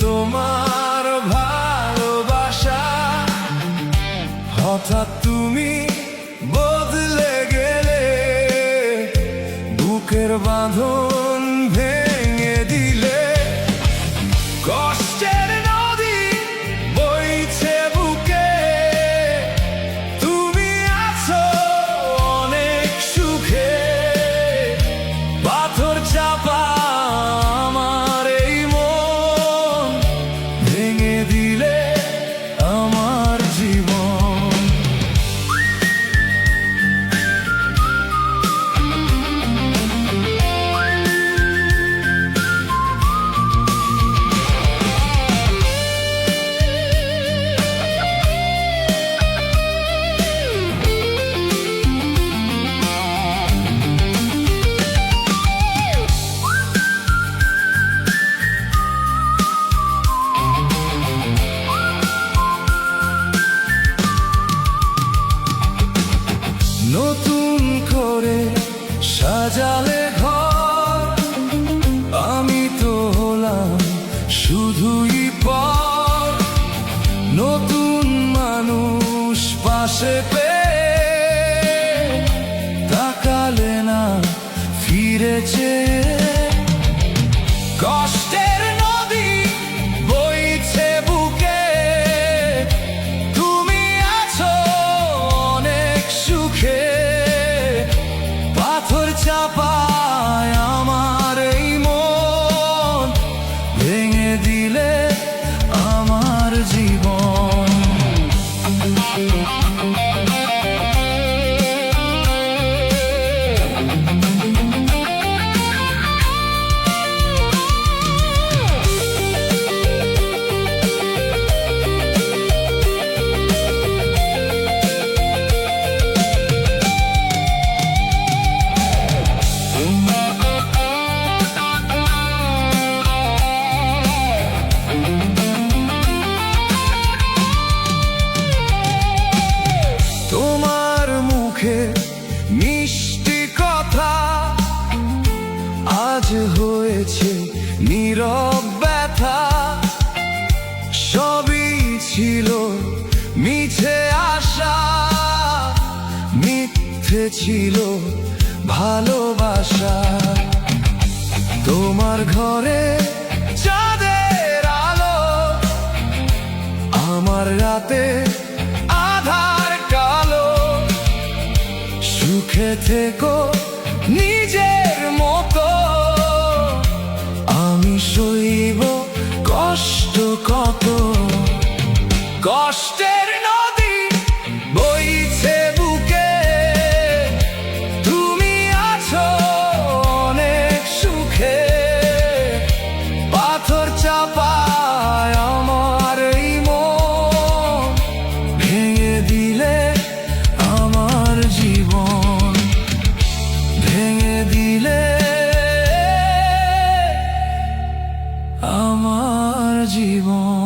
তোমার ভালোবাসা, হঠাৎ তুমি বদলে গেলে, বুকের বাঁধন ভেঙে দিলে। কষ্টের নদী বইছে বুকে, তুমি আছো অনেক সুখে। পাথর চাপা আমার এই মন, ভেঙে দিলে আমার জীবন। নতুন করে সাজালে ঘর, আমি তো হলাম শুধুই পর। নতুন মানুষ পাশে পেয়ে, তাকালে না ফিরেছে। কষ্টের নদী বইছে বুকে, তুমি আছো অনেক সুখে। পাথর চাপায় আমার এই মন, ভেঙে দিলে আমার জীবন। তোমার মুখে মিষ্টি কথা আজ হয়েছে নীরব ব্যথা। সবই ছিল মিছে আশা, মিথ্যে ছিল ভালোবাসা। তোমার ঘরে চাঁদের আলো, আমার রাতে আধার কালো। সুখে থেকো নিজের মতো, আমি সইব কষ্ট কত। কষ্টের নদী বইছে বুকে, তুমি আছো অনেক সুখে। পাথর চাপায় আমার এই মন, ভেঙে দিলে আমার জীবন। ভেঙে দিলে আমার জীবন।